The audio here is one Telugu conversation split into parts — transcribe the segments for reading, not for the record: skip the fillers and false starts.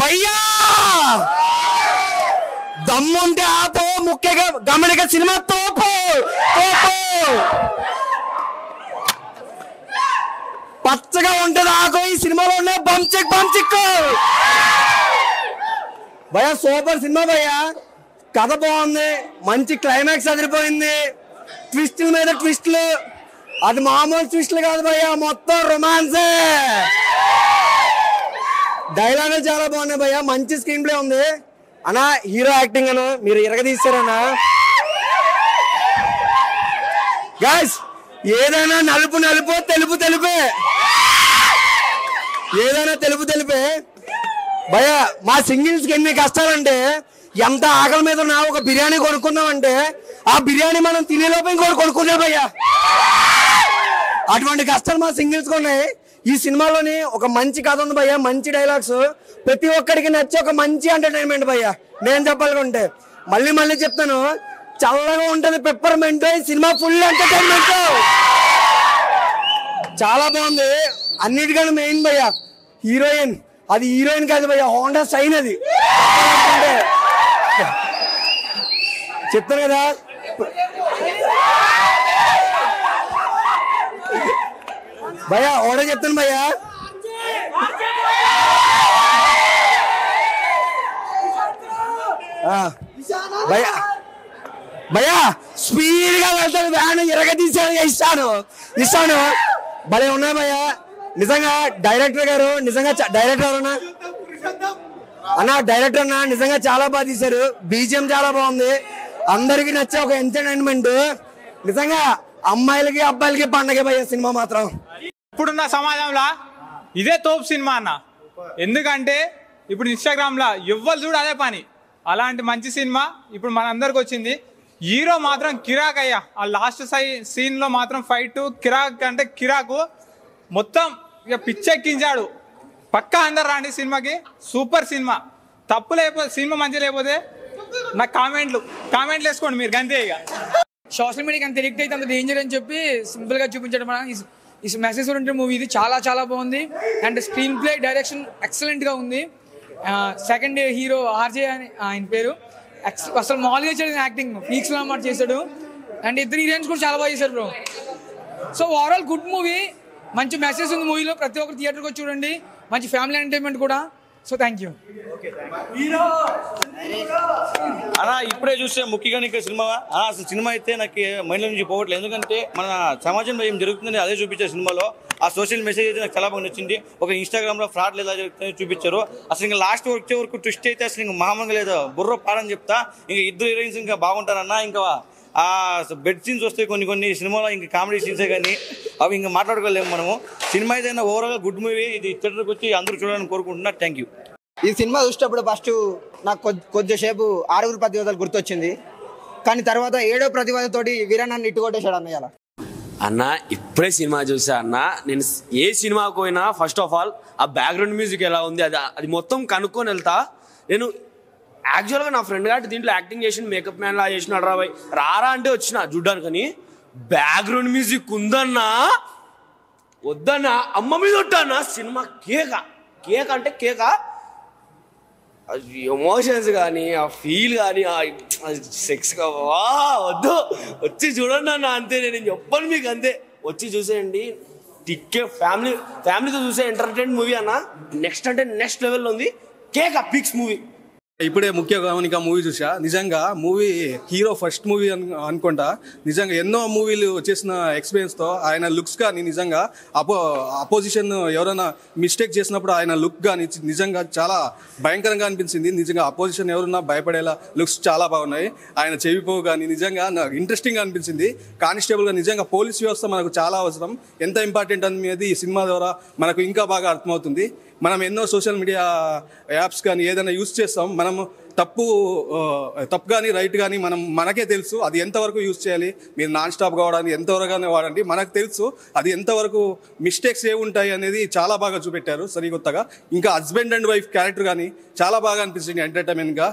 భయ్యా దమ్ముంటే ఆపో, ముఖ్యంగా గమనిక సినిమా తోపు తోపు. పచ్చగా ఉంటది ఆకు, ఈ సినిమాలో ఉన్న బంచిక్ బంచిక్. భయ్యా సూపర్ సినిమా భయ్యా, కథ బాగుంది, మంచి క్లైమాక్స్ అదిరిపోయింది, ట్విస్టుల మీద ట్విస్టులు, అది మామూలు ట్విస్టులు కాదు భయ్యా, మొత్తం రొమాన్సే. డైలాగులు చాలా బాగున్నాయి భయ్యా, మంచి స్క్రీన్ ప్లే ఉంది అన్నా. హీరో యాక్టింగ్ అను మీరు ఇరగదీస్తారన్నా. గైస్ ఏదైనా నలుపు నలుపు, తెలుపు తెలుపే, ఏదైనా తెలుపు తెలుపే భయ్యా. మా సింగిల్స్ కి ఎన్ని కష్టాలంటే, ఎంత ఆకలి మీద ఉన్నా ఒక బిర్యానీ కొనుక్కున్నామంటే ఆ బిర్యానీ మనం తినేలోపు ఇంకోటి కొనుక్కున్నా భయ్యా. అటువంటి కష్టాలు మా సింగిల్స్ కి ఉన్నాయి. ఈ సినిమాలోని ఒక మంచి కథ ఉంది భయ్యా, మంచి డైలాగ్స్, ప్రతి ఒక్కరికి నచ్చే ఒక మంచి ఎంటర్టైన్మెంట్ భయ్యా. నేను చెప్పాలనుకుంటే మళ్ళీ మళ్ళీ చెప్తాను, చల్లగా ఉంటది పెప్పర్మెంట్. ఈ సినిమా ఫుల్ ఎంటర్టైన్మెంట్, చాలా బాగుంది. అన్నిటికన్నా మెయిన్ భయ్యా హీరోయిన్, అది హీరోయిన్ కాదు భయ్యా, హోండా సైన్. అది చెప్తాను కదా భయ్యా, ఓడే చెప్తాను భయ్యా. భయ్యా భయ్యా స్పీడ్ గా వెళ్తాను, వ్యాన్ ఎరగదీసాను, ఇస్తాను భలే ఉన్నాయి భయ్యా. నిజంగా డైరెక్టర్ గారు, నిజంగా డైరెక్టర్ అన్నా డైరెక్టర్ అన్నా నిజంగా చాలా బాగా తీశారు. బీజిఎం చాలా బాగుంది, అందరికి నచ్చే ఒక ఎంటర్టైన్మెంట్. నిజంగా అమ్మాయిలకి అబ్బాయిలకి పండగ భయ్యా సినిమా మాత్రం. ఇప్పుడున్న సమాజంలో ఇదే తోపు సినిమా అన్న. ఎందుకంటే ఇప్పుడు ఇన్స్టాగ్రామ్ లో ఎవ్వరు చూడు అదే పని. అలాంటి మంచి సినిమా ఇప్పుడు మనందరికి వచ్చింది. హీరో మాత్రం కిరాక్ అయ్యా, ఆ లాస్ట్ సీన్ లో మాత్రం ఫైట్ కిరాక్ అంటే కిరాకు, మొత్తం ఇక పిచ్చెక్కించాడు. పక్కా అందరు రాండి సినిమాకి, సూపర్ సినిమా. తప్పు లేకపోతే, సినిమా మంచిగా లేకపోతే నాకు కామెంట్లు వేసుకోండి మీరు, అంతే. ఇక సోషల్ మీడియాకి అంత ఎడిక్ట్ అయితే అంత డేంజర్ అని చెప్పి సింపుల్గా చూపించడం మన ఈ మెసేజ్ ఓరియంటెడ్ మూవీ. ఇది చాలా చాలా బాగుంది, అండ్ స్క్రీన్ ప్లే డైరెక్షన్ ఎక్సలెంట్గా ఉంది. సెకండ్ హీరో ఆర్జే అని ఆయన పేరు, అసలు మామూలుగా చేసాడు యాక్టింగ్, పీక్స్ మాట చేశాడు. అండ్ ఇద్దరు హీరోయిన్స్ కూడా చాలా బాగా చేశారు bro. So overall good movie, మంచి మెసేజ్ ఉంది మూవీలో. ప్రతి ఒక్కరు థియేటర్కి వచ్చి చూడండి, మంచి ఫ్యామిలీ ఎంటర్టైన్మెంట్ కూడా. సో థ్యాంక్ యూ అలా. ఇప్పుడే చూస్తే ముఖ్యంగా నీకు సినిమా అసలు సినిమా అయితే నాకు మైండ్లో నుంచి పోవట్లేదు. ఎందుకంటే మన సమాజంలో ఏం జరుగుతుందని అదే చూపించారు సినిమాలో. ఆ సోషల్ మెసేజ్ అయితే నాకు చాలా బాగా నచ్చింది. ఒక ఇన్స్టాగ్రామ్లో ఫ్రాడ్లు ఎలా జరుగుతుందో చూపించారు. అసలు ఇంకా లాస్ట్ వచ్చే వరకు ట్విస్ట్ అయితే అసలు ఇంకా మామూలుగా లేదు, బుర్ర పాడని చెప్తా. ఇంకా ఇద్దరు హీరోయిన్స్ ఇంకా బాగుంటారన్నా. ఇంకా ఆ బెడ్ సీన్స్ వస్తాయి కొన్ని సినిమాలో, ఇంకా కామెడీ సీన్సే కానీ అవి ఇంకా మాట్లాడుకోలేము మనము. సినిమా అయితే ఓవరాల్గా గుడ్ మూవీ. ఇది థియేటర్కి వచ్చి అందరూ చూడాలని కోరుకుంటున్నా. Thank you. ఈ సినిమా చూసేటప్పుడు ఫస్ట్ నాకు కొద్దిసేపు 6 ప్రతివాదాలు గుర్తొచ్చింది, కానీ తర్వాత 7వ ప్రతివాదతోటి వీరన్నాన్ని ఇట్టు కొట్టేశాడు అన్నయ్య. అన్న ఇప్పుడే సినిమా చూసా అన్న. నేను ఏ సినిమాకు పోయినా ఫస్ట్ ఆఫ్ ఆల్ ఆ బ్యాక్గ్రౌండ్ మ్యూజిక్ ఎలా ఉంది అది మొత్తం కనుక్కొని వెళ్తా. నేను యాక్చువల్గా నా ఫ్రెండ్ గారు దీంట్లో యాక్టింగ్ చేసిన మేకప్ మ్యాన్ లా చేసినాడు రారా అంటే వచ్చిన చూడ్డానికి, కానీ బ్యాక్గ్రౌండ్ మ్యూజిక్ ఉందన్నా వద్దన్నా అమ్మ మీద ఉంటానా. సినిమా కేక అంటే కేక, ఎమోషన్స్ కానీ ఆ ఫీల్ కానీ సెక్స్గా వద్దు, వచ్చి చూడండి అన్న, అంతే. నేను చెప్పను మీకు, అంతే. వచ్చి చూసేయండి, ఫ్యామిలీతో చూసే ఎంటర్టైన్ మూవీ అన్న. నెక్స్ట్ అంటే నెక్స్ట్ లెవెల్లో ఉంది. కేక పిక్స్ మూవీ. ఇప్పుడే ముఖ్య గమనిక మూవీ చూసా. నిజంగా మూవీ హీరో ఫస్ట్ మూవీ అనుకుంటా. నిజంగా ఎన్నో మూవీలు చేసిన ఎక్స్పీరియన్స్తో ఆయన లుక్స్ కానీ నిజంగా అపోజిషన్ ఎవరైనా మిస్టేక్ చేసినప్పుడు ఆయన లుక్ కానీ నిజంగా చాలా భయంకరంగా అనిపించింది. నిజంగా అపోజిషన్ ఎవరన్నా భయపడేలా లుక్స్ చాలా బాగున్నాయి. ఆయన చెవిపోవు కానీ నిజంగా నాకు ఇంట్రెస్టింగ్గా అనిపించింది. కానిస్టేబుల్గా నిజంగా పోలీస్ వ్యవస్థ మనకు చాలా అవసరం, ఎంత ఇంపార్టెంట్ అనేది ఈ సినిమా ద్వారా మనకు ఇంకా బాగా అర్థమవుతుంది. మనం ఎన్నో సోషల్ మీడియా యాప్స్ కానీ ఏదైనా యూజ్ చేస్తాం, మనము తప్పు కానీ రైట్ కానీ మనకే తెలుసు అది ఎంతవరకు యూజ్ చేయాలి. మీరు నాన్ స్టాప్ కావడానికి ఎంతవరకునే వాడండి, మనకు తెలుసు అది ఎంతవరకు మిస్టేక్స్ ఉంటాయి అనేది చాలా బాగా చూపెట్టారు సరికొత్తగా. ఇంకా హస్బెండ్ అండ్ వైఫ్ క్యారెక్టర్ కానీ చాలా బాగా అనిపించింది ఎంటర్టైన్మెంట్గా.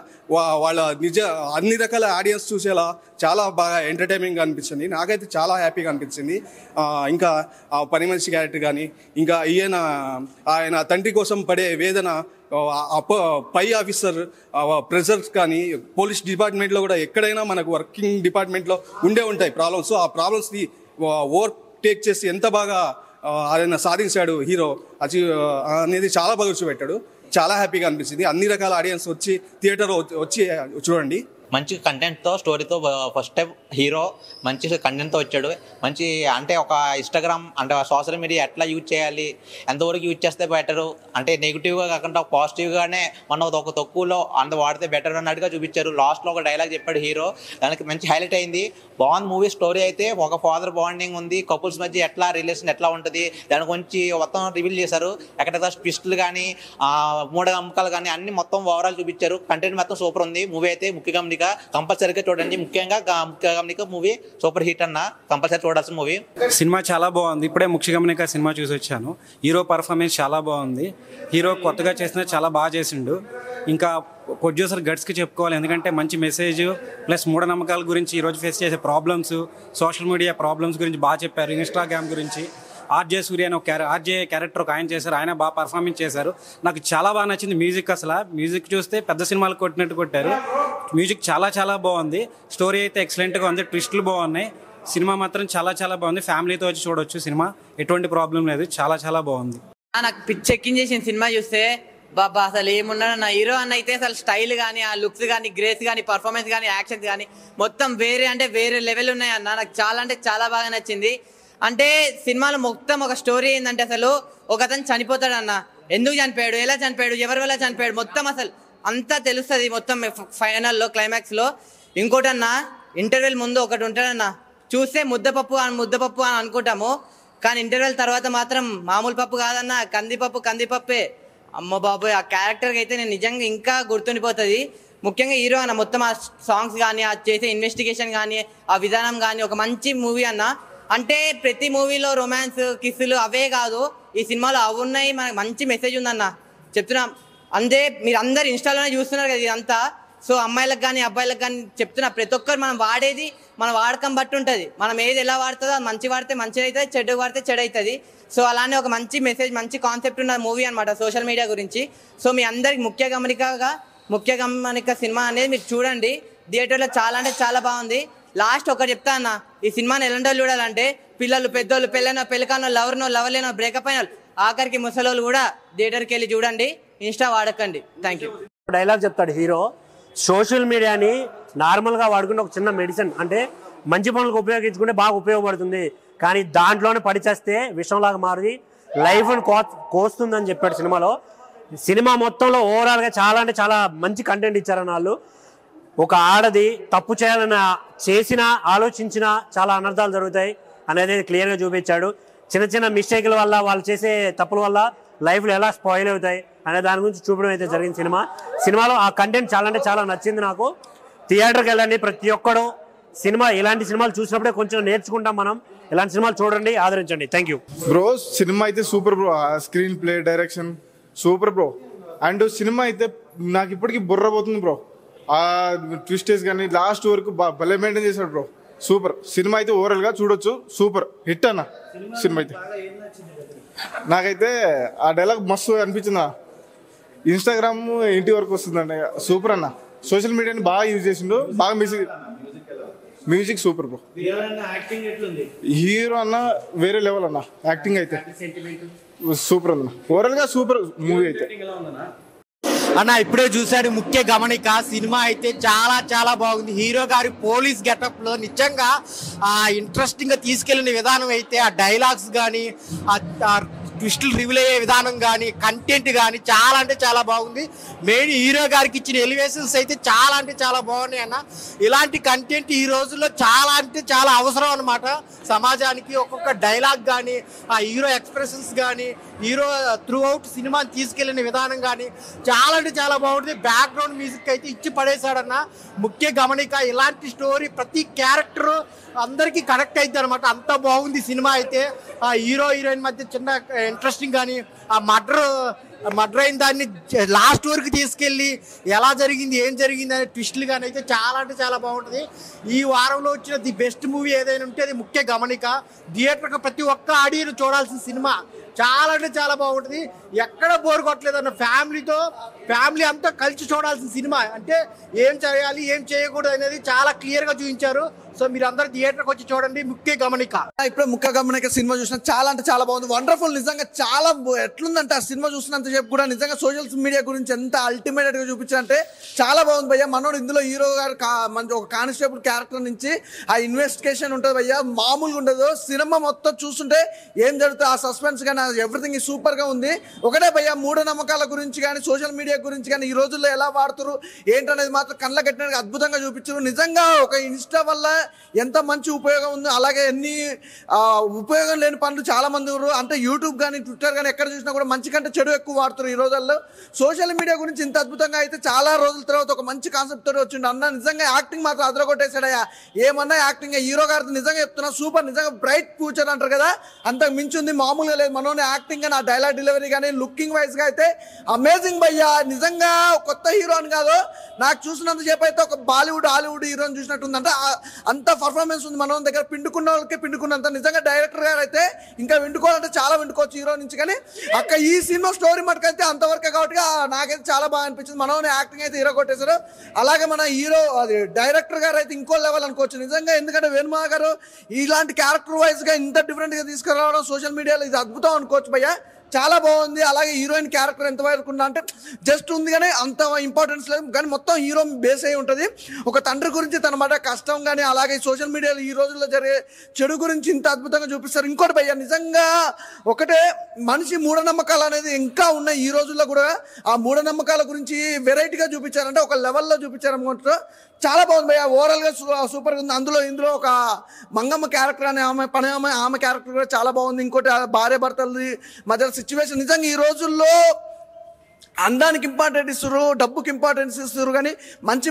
వాళ్ళ అన్ని రకాల ఆడియన్స్ చూసేలా చాలా బాగా ఎంటర్టైన్మెంట్గా అనిపించింది. నాకైతే చాలా హ్యాపీగా అనిపించింది. ఇంకా పని మనిషి క్యారెక్టర్ కానీ, ఇంకా ఆయన తండ్రి కోసం పడే వేదన పై ఆఫీసర్ ప్రెజర్స్ కానీ పోలీస్ డిపార్ట్మెంట్లో కూడా ఎక్కడైనా మనకు వర్కింగ్ డిపార్ట్మెంట్లో ఉండే ఉంటాయి ప్రాబ్లమ్స్. ఆ ప్రాబ్లమ్స్ని ఓవర్ టేక్ చేసి ఎంత బాగా ఆయన సాధించాడు హీరో అనేది చాలా బాగా చూపెట్టాడు. చాలా హ్యాపీగా అనిపించింది. అన్ని రకాల ఆడియన్స్ వచ్చి థియేటర్ వచ్చి చూడండి. మంచి కంటెంట్తో స్టోరీతో ఫస్ట్ టైం హీరో మంచి కంటెంట్తో వచ్చాడు. మంచి అంటే ఒక ఇన్స్టాగ్రామ్ అంటే సోషల్ మీడియా ఎట్లా యూజ్ చేయాలి, ఎంతవరకు యూజ్ చేస్తే బెటరు, అంటే నెగిటివ్గా కాకుండా పాజిటివ్గానే మనం ఒక తక్కువలో అంత వాడితే బెటర్ అన్నట్టుగా చూపించారు. లాస్ట్లో ఒక డైలాగ్ చెప్పాడు హీరో, దానికి మంచి హైలైట్ అయింది. బాగుంది మూవీ. స్టోరీ అయితే ఒక ఫాదర్ బాండింగ్ ఉంది, కపుల్స్ మధ్య ఎట్లా రిలేషన్ ఎట్లా ఉంటుంది దాని గురించి మొత్తం రివీల్ చేశారు. ఎక్కడ ట్విస్టులు కానీ మూఢనమ్మకాలు కానీ అన్ని మొత్తం ఓవరాల్ చూపించారు. కంటెంట్ మొత్తం సూపర్ ఉంది. మూవీ అయితే ముఖ్య గమనిక కంపల్సరీగా చూడండి. ముఖ్య గమనిక మూవీ సూపర్ హిట్ అన్న, కంపల్సరీ చూడాల్సిన మూవీ. సినిమా చాలా బాగుంది. ఇప్పుడే ముఖ్య గమనిక సినిమా చూసి వచ్చాను. హీరో పర్ఫార్మెన్స్ చాలా బాగుంది. హీరో కొత్తగా చేసినా చాలా బాగా చేసిండు. ఇంకా ప్రొడ్యూసర్ గట్స్కి చెప్పుకోవాలి, ఎందుకంటే మంచి మెసేజ్ ప్లస్ మూఢనమ్మకాల గురించి, ఈరోజు ఫేస్ చేసే ప్రాబ్లమ్స్, సోషల్ మీడియా ప్రాబ్లమ్స్ గురించి బాగా చెప్పారు. ఇన్స్టాగ్రామ్ గురించి ఆర్జే సూర్య అని ఆర్జే క్యారెక్టర్ ఒక ఆయన చేశారు. ఆయన బాగా పర్ఫార్మెన్స్ చేశారు. నాకు చాలా బాగా నచ్చింది మ్యూజిక్. అసలు మ్యూజిక్ చూస్తే పెద్ద సినిమాలు కొట్టినట్టు కొట్టారు. మ్యూజిక్ చాలా చాలా బాగుంది. స్టోరీ అయితే ఎక్సలెంట్గా ఉంది. ట్విస్టులు బాగున్నాయి. సినిమా మాత్రం చాలా చాలా బాగుంది. ఫ్యామిలీతో వచ్చి చూడొచ్చు సినిమా. ఎటువంటి ప్రాబ్లం లేదు. చాలా చాలా బాగుంది. నాకు పిచ్చెక్కించేసిన సినిమా చూస్తే బాబా అసలు ఏమున్నాడు నా హీరో అన్న అయితే అసలు స్టైల్ కానీ, ఆ లుక్స్ కానీ, గ్రేస్ కానీ, పర్ఫార్మెన్స్ కానీ, యాక్షన్స్ కానీ మొత్తం వేరే అంటే వేరే లెవెల్ ఉన్నాయన్న. నాకు చాలా అంటే చాలా బాగా నచ్చింది. అంటే సినిమాలో మొత్తం ఒక స్టోరీ ఏంటంటే అసలు ఒక అతను చనిపోతాడు అన్న. ఎందుకు చనిపోయాడు, ఎలా చనిపోయాడు, ఎవరి వల్ల చనిపోయాడు మొత్తం అసలు అంతా తెలుస్తుంది మొత్తం ఫైనల్లో క్లైమాక్స్లో. ఇంకోటి అన్న, ఇంటర్వెల్ ముందు ఒకటి ఉంటాడన్న, చూస్తే ముద్దపప్పు అని అనుకుంటాము, కానీ ఇంటర్వెల్ తర్వాత మాత్రం మామూలు పప్పు కాదన్న, కందిపప్పే. అమ్మ బాబోయ్, ఆ క్యారెక్టర్కి అయితే నేను నిజంగా ఇంకా గుర్తుండిపోతుంది. ముఖ్యంగా హీరో అన్న మొత్తం ఆ సాంగ్స్ కానీ, ఆ చేసే ఇన్వెస్టిగేషన్ కానీ, ఆ విధానం కానీ ఒక మంచి మూవీ అన్న. అంటే ప్రతి మూవీలో రొమాన్స్, కిస్సులు అవే కాదు, ఈ సినిమాలో అవి ఉన్నాయి. మనకు మంచి మెసేజ్ ఉందన్న చెప్తున్నాం. అంతే మీరు అందరు ఇన్స్టాలోనే చూస్తున్నారు కదా ఇదంతా. సో అమ్మాయిలకు కానీ అబ్బాయిలకు కానీ చెప్తున్నా, ప్రతి ఒక్కరు మనం వాడేది మన వాడకం బట్టి ఉంటుంది. మనం ఏది ఎలా వాడుతుందో అది మంచి వాడితే మంచిగా అవుతుంది, చెడు వాడితే చెడు అవుతుంది. సో అలానే ఒక మంచి మెసేజ్, మంచి కాన్సెప్ట్ ఉన్న మూవీ అనమాట సోషల్ మీడియా గురించి. సో మీ అందరికి ముఖ్య గమనిక సినిమా అనేది మీరు చూడండి. థియేటర్లో చాలా అంటే చాలా బాగుంది. లాస్ట్ ఒకటి చెప్తా అన్న, ఈ సినిమాని ఎలాంటి వాళ్ళు చూడాలంటే పిల్లలు, పెద్దోళ్ళు, పెళ్ళికానో, లవర్లేనో, బ్రేకప్ అయిన వాళ్ళు, ఆఖరికి ముసలోళ్ళు కూడా థియేటర్కి వెళ్ళి చూడండి. ఇన్స్టా వాడకండి. Thank you. డైలాగ్ చెప్తాడు హీరో, సోషల్ మీడియాని నార్మల్గా వాడుకుంటే ఒక చిన్న మెడిసిన్, అంటే మంచి పనులకు ఉపయోగించుకుంటే బాగా ఉపయోగపడుతుంది, కానీ దాంట్లోనే పడిచేస్తే విషంలాగా మారి లైఫ్ని కోస్తుందని చెప్పాడు సినిమాలో. సినిమా మొత్తంలో ఓవరాల్గా చాలా అంటే చాలా మంచి కంటెంట్ ఇచ్చారన్న వాళ్ళు. ఒక ఆడది తప్పు చేయాలని చేసినా, ఆలోచించినా చాలా అనర్థాలు జరుగుతాయి అనేది క్లియర్గా చూపించాడు. చిన్న చిన్న మిస్టేక్ల వల్ల, వాళ్ళు చేసే తప్పుల వల్ల లైఫ్లో ఎలా స్పాయిల్ అవుతాయి అనే దాని గురించి చూపడం అయితే జరిగింది సినిమాలో. ఆ కంటెంట్ చాలా అంటే చాలా నచ్చింది నాకు. థియేటర్కి వెళ్ళండి ప్రతి ఒక్కడు. ఇలాంటి సినిమాలు చూసినప్పుడే కొంచెం నేర్చుకుంటాం మనం. ఇలాంటి సినిమాలు చూడండి, ఆదరించండి. Thank you bro. సినిమా అయితే super bro. Screen play, direction super bro. And cinema అయితే నాకు ఇప్పటికీ బుర్ర పోతుంది బ్రో. ఆ ట్విస్టెస్ కానీ లాస్ట్ వరకు భలే మెయింటైన్ చేశాడు బ్రో. సూపర్ సినిమా అయితే ఓవరాల్గా చూడొచ్చు. సూపర్ హిట్ అన్న సినిమా అయితే. నాకైతే ఆ డైలాగ్ మస్తు అనిపించింది. ఇన్స్టాగ్రామ్ ఇంటి వరకు వస్తుందండి. సూపర్ అన్న. సోషల్ మీడియాని బాగా యూజ్ చేసిండు. బాగా మ్యూజిక్ సూపర్ బ్రో. హీరో అన్న వేరే లెవెల్ అన్న. యాక్టింగ్ అయితే సూపర్ అన్న. ఓవరాల్గా సూపర్ మూవీ అయితే అన్న. ఇప్పుడే చూశాడు ముఖ్య గమనిక. సినిమా అయితే చాలా చాలా బాగుంది. హీరో గారి పోలీస్ గెటప్ లో నిజంగా ఇంట్రెస్టింగ్ గా తీసుకెళ్లిన విధానం అయితే, ఆ డైలాగ్స్ కానీ, ఆ ట్విస్టులు రివీల్ అయ్యే విధానం కానీ, కంటెంట్ కానీ చాలా అంటే చాలా బాగుంది. మెయిన్ హీరో గారికి ఇచ్చిన ఎలివేషన్స్ అయితే చాలా అంటే చాలా బాగున్నాయి అన్న. ఇలాంటి కంటెంట్ ఈ రోజుల్లో చాలా అంటే చాలా అవసరం అనమాట సమాజానికి. ఒక్కొక్క డైలాగ్ కానీ, ఆ హీరో ఎక్స్ప్రెషన్స్ కానీ, హీరో త్రూ అవుట్ సినిమాని తీసుకెళ్లిన విధానం కానీ చాలా అంటే చాలా బాగుంటుంది. బ్యాక్గ్రౌండ్ మ్యూజిక్ అయితే ఇచ్చి పడేశాడన్న. ముఖ్య గమనిక. ఇలాంటి స్టోరీ ప్రతి క్యారెక్టర్ అందరికీ కనెక్ట్ అవుతుంది అనమాట. అంత బాగుంది సినిమా అయితే. ఆ హీరో హీరోయిన్ మధ్య చిన్న ఇంట్రెస్టింగ్ కానీ, ఆ మర్డర్ అయిన దాన్ని లాస్ట్ వరకు తీసుకెళ్ళి ఎలా జరిగింది, ఏం జరిగింది అనే ట్విస్టులు కానీ అయితే చాలా అంటే చాలా బాగుంటుంది. ఈ వారంలో వచ్చిన ది బెస్ట్ మూవీ ఏదైనా ఉంటే అది ముఖ్య గమనిక. థియేటర్కి ప్రతి ఒక్క ఆడియన్ చూడాల్సిన సినిమా. చాలా అంటే చాలా బాగుంటుంది, ఎక్కడ బోర్ కొట్టలేదు అన్న. ఫ్యామిలీ అంతా కలిసి చూడాల్సిన సినిమా. అంటే ఏం చేయాలి ఏం చేయకూడదు అనేది చాలా క్లియర్ గా చూపించారు. సో మీరు అందరు థియేటర్కి వచ్చి చూడండి. ముఖ్య గమనిక, ఇప్పుడు ముఖ్య గమనిక సినిమా చూసిన చాలా అంటే చాలా బాగుంది, వండర్ఫుల్. నిజంగా చాలా ఎట్లుందంటే ఆ సినిమా చూసినంత సేపు కూడా నిజంగా సోషల్ మీడియా గురించి ఎంత అల్టిమేట్ గా చూపించారంటే చాలా బాగుంది భయ్య. మనోడు ఇందులో హీరో గారు ఒక కానిస్టేబుల్ క్యారెక్టర్ నుంచి ఆ ఇన్వెస్టిగేషన్ ఉంటుంది భయ్య, మామూలుగా ఉండదు. సినిమా మొత్తం చూస్తుంటే ఏం జరుగుతుంది ఆ సస్పెన్స్ కానీ ఎవ్రీథింగ్ సూపర్ గా ఉంది. ఒకటే భయ్య, మూఢనమ్మకాల గురించి కానీ సోషల్ మీడియా గురించి కానీ ఈ రోజుల్లో ఎలా వాడుతారు ఏంటనేది మాత్రం కళ్ళ కట్టినట్టుగా అద్భుతంగా చూపించారు. నిజంగా ఒక ఇన్స్టా వల్ల ఎంత మంచి ఉపయోగం ఉంది, అలాగే ఎన్ని ఉపయోగం లేని పనులు చాలా మంది ఉన్నారు. అంటే యూట్యూబ్ కానీ ట్విట్టర్ కానీ ఎక్కడ చూసినా కూడా మంచి కంటే చెడు ఎక్కువ వాడుతారు ఈ రోజుల్లో. సోషల్ మీడియా గురించి ఇంత అద్భుతంగా అయితే చాలా రోజుల తర్వాత ఒక మంచి కాన్సెప్ట్ తోటి వచ్చిండు అన్న. నిజంగా యాక్టింగ్ మాత్రం అదరగొట్టేశాడయ్యా, ఏమన్నా యాక్టింగ్. హీరో గారితో నిజంగా చెప్తున్నా సూపర్, నిజంగా బ్రైట్ ఫ్యూచర్ అంటారు కదా, అంతకు మించి ఉంది, మామూలుగా లేదు. మనోని యాక్టింగ్ కానీ ఆ డైలాగ్ డెలివరీ కానీ లుకింగ్ వైజ్ గా అయితే అమేజింగ్ భయ్యా. నిజంగా కొత్త హీరో అని కాదు, నాకు చూసినంత సేపు అయితే ఒక బాలీవుడ్ హాలీవుడ్ హీరోని చూసినట్టుంది. అంటే అంత పర్ఫార్మెన్స్ ఉంది మన దగ్గర, పిండుకున్న వాళ్ళకి పిండుకున్నంత. నిజంగా డైరెక్టర్ గారు అయితే ఇంకా విండుకోవాలంటే చాలా విండుకోవచ్చు హీరో నుంచి. కానీ అక్క ఈ సినిమా స్టోరీ మటుకైతే అంతవరకే కాబట్టి నాకైతే చాలా బాగా అనిపించింది. మనోని యాక్టింగ్ అయితే హీరో కొట్టేశారు. అలాగే మన హీరో అది డైరెక్టర్ గారు అయితే ఇంకో లెవెల్ అనుకోవచ్చు నిజంగా. ఎందుకంటే వేణుమా గారు ఇలాంటి క్యారెక్టర్ వైజ్ గా ఇంత డిఫరెంట్ గా తీసుకురావడం సోషల్ మీడియాలో ఇది అద్భుతం అనుకోవచ్చు భయ్య, చాలా బాగుంది. అలాగే హీరోయిన్ క్యారెక్టర్ ఎంతవరకు ఉందా అంటే జస్ట్ ఉంది కానీ అంత ఇంపార్టెన్స్ లేదు, కానీ మొత్తం హీరో బేస్ అయి ఉంటుంది. ఒక తండ్రి గురించి తన మాట కష్టం కానీ అలాగే సోషల్ మీడియాలో ఈ రోజుల్లో జరిగే చెడు గురించి ఇంత అద్భుతంగా చూపిస్తారు. ఇంకోటి భయ్య, నిజంగా ఒకటే మనిషి మూఢనమ్మకాలు అనేది ఇంకా ఉన్నాయి ఈ రోజుల్లో కూడా. ఆ మూఢనమ్మకాల గురించి వెరైటీగా చూపించారంటే ఒక లెవెల్లో చూపించారు అనుకుంటారు. చాలా బాగుంది భయ్య, ఓవరాల్ గా సూపర్గా ఉంది. ఇందులో ఒక మంగమ్మ క్యారెక్టర్ అనే ఆమె క్యారెక్టర్ కూడా చాలా బాగుంది. ఇంకోటి భార్య భర్తలది మధ్య సిచ్యువేషన్. నిజంగా ఈ రోజుల్లో అందానికి ఇంపార్టెంట్ ఇస్తారు, డబ్బుకి ఇంపార్టెన్స్ ఇస్తారు, కానీ మంచి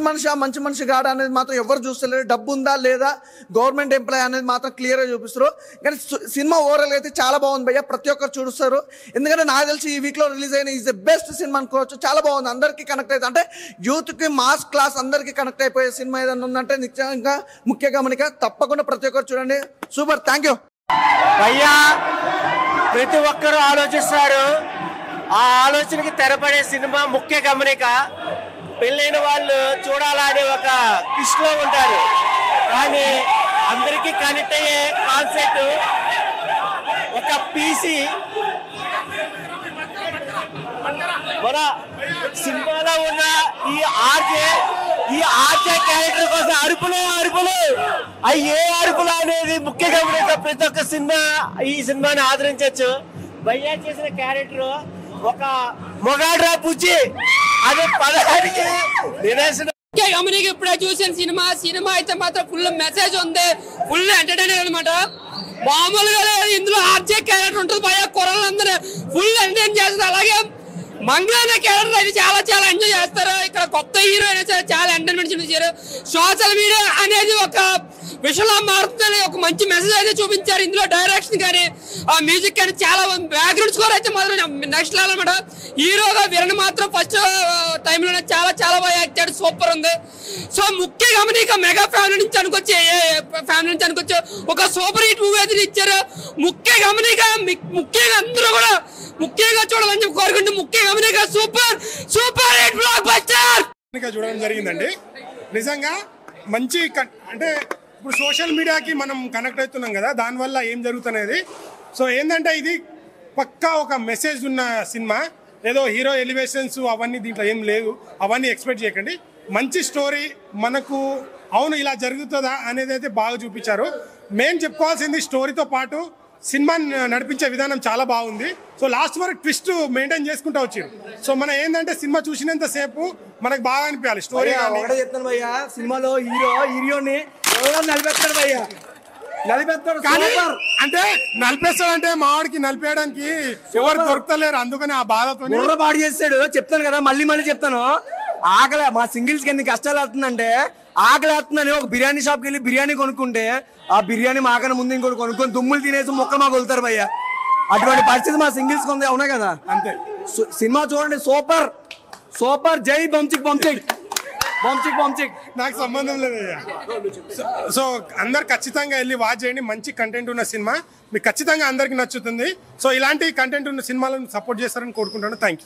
మనిషి గాడ అనేది మాత్రం ఎవరు చూస్తలేరు. డబ్బు ఉందా లేదా, గవర్నమెంట్ ఎంప్లాయ్ అనేది మాత్రం క్లియర్గా చూపిస్తారు. కానీ సినిమా ఓవరాల్గా అయితే చాలా బాగుంది భయ్య, ప్రతి ఒక్కరు చూస్తారు. ఎందుకంటే నాకు తెలిసి ఈ వీక్లో రిలీజ్ అయిన ఈజ్ ద బెస్ట్ సినిమా అనుకోవచ్చు. చాలా బాగుంది, అందరికీ కనెక్ట్ అవుతుంది. అంటే యూత్కి మాస్ క్లాస్ అందరికీ కనెక్ట్ అయిపోయే సినిమా ఏదైనా ఉందంటే నిజంగా ముఖ్య గమనిక, తప్పకుండా ప్రతి ఒక్కరు చూడండి. సూపర్, థ్యాంక్ యూ భయ్యా. ప్రతి ఒక్కరూ ఆలోచిస్తారు, ఆ ఆలోచనకి తెరపడే సినిమా ముఖ్య గమనిక. పెళ్ళైన వాళ్ళు చూడాలని ఒక కిష్లో ఉంటారు, కానీ అందరికీ కనెక్ట్ అయ్యే కాన్సెప్ట్ ఒక పీసీ. మన సినిమాలో ఉన్న ఈ ఆర్జే క్యారెక్టర్ కోసం అరుపులు అవి ఏ అరుపులు అనేది ముఖ్య గమనిక. ప్రతి ఒక్క ఈ సినిమాని ఆదరించవచ్చు. భయ్యా చేసిన క్యారెక్టర్ ఒక మొగాడ్రా పుచ్చి, అది పదహానికి నిరాశ. గమనిక ఇప్పుడే చూసిన సినిమా అయితే మాత్రం ఫుల్ మెసేజ్ ఉంది, ఫుల్ ఎంటర్టైనర్ అనమాట. మామూలుగా ఇందులో ఆర్జే క్యారెక్టర్ ఉంటుంది భయ్య, కుర్రలందరూ ఫుల్ ఎంటర్టైన్ చేస్తారు. అలాగే మంగళ క్యారెక్టర్ అయితే చాలా ఎంజాయ్ చేస్తారు. ఇక్కడ కొత్త హీరో అయినా సరే చాలా ఎంటర్టైన్మెంట్ చూపించారు. సోషల్ మీడియా అనేది ఒక విషయంలో మారుతుందని ఒక మంచి మెసేజ్ అయితే చూపించారు. ఇందులో డైరెక్షన్ కానీ ఆ మ్యూజిక్ కానీ చాలా బ్యాక్గ్రౌండ్ స్కోర్ అయితే మాత్రం నెక్స్ట్ లెవెల్ అనమాట. హీరోగా వీరని మాత్రం ఫస్ట్ టైంలోనే చాలా బాగా యాక్ట్ చేయడం సూపర్ ఉంది. సో ముఖ్య గమనిక మెగా ఫ్యామిలీ నుంచి అనుకోవచ్చు ఒక సూపర్ హిట్ మూవీ అయితే ఇచ్చారు. ముఖ్య గమనిక ముఖ్యంగా అందరూ కూడా ముఖ్యంగా చూడాలని చెప్పి కోరుకుంటూ ముఖ్య గమనిక సూపర్ హిట్ బ్లాక్ బస్టర్ చూడడం జరిగిందండి. నిజంగా మంచి అంటే ఇప్పుడు సోషల్ మీడియాకి మనం కనెక్ట్ అవుతున్నాం కదా, దానివల్ల ఏం జరుగుతున్నది. సో ఏంటంటే ఇది పక్కా ఒక మెసేజ్ ఉన్న సినిమా. ఏదో హీరో ఎలివేషన్స్ అవన్నీ దీంట్లో ఏం లేదు, అవన్నీ ఎక్స్పెక్ట్ చేయకండి. మంచి స్టోరీ, మనకు అవును ఇలా జరుగుతుందా అనేది అయితే బాగా చూపించారు. మెయిన్ చెప్పుకోవాల్సింది స్టోరీతో పాటు సినిమా నడిపించే విధానం చాలా బాగుంది. సో లాస్ట్ వరకు ట్విస్ట్ మెయింటైన్ చేసుకుంటూ వచ్చారు. సో మనం ఏంటంటే సినిమా చూసినంత సేపు మనకు బాగా అనిపించాలి స్టోరీ. ఒకటే చెప్తాను భయ్యా, సినిమాలో హీరోని నలిపేస్తాడు భయ్యా, అంటే నలిపేస్తాడంటే మావాడికి నలిపేయడానికి ఎవరు దొరకలేరు, అందుకని ఆ బాధతో పాడు చేస్తాడు. చెప్తాను కదా, మళ్ళీ చెప్తాను. ఆకలి మా సింగిల్స్ కి ఎన్ని కష్టాలు అవుతుందంటే, ఆకలి అవుతుందని ఒక బిర్యానీ షాప్కి వెళ్ళి బిర్యానీ కొనుక్కుంటే ఆ బిర్యానీ మాకన్నా ముందు ఇంకోటి కొనుక్కొని దుమ్ములు తినేసి మొక్కలు మాకు వదులుతారు భయ్యా. అటువంటి పరిస్థితి మా సింగిల్స్ ఉంది, అవునా కదా? అంతే. సినిమా చూడండి, సూపర్. జై బంచిక్ నాకు సంబంధం లేదు. సో అందరు ఖచ్చితంగా వెళ్ళి వాచ్ చేయండి. మంచి కంటెంట్ ఉన్న సినిమా మీకు ఖచ్చితంగా అందరికి నచ్చుతుంది. సో ఇలాంటి కంటెంట్ ఉన్న సినిమాలను సపోర్ట్ చేస్తారని కోరుకుంటాను. Thank you.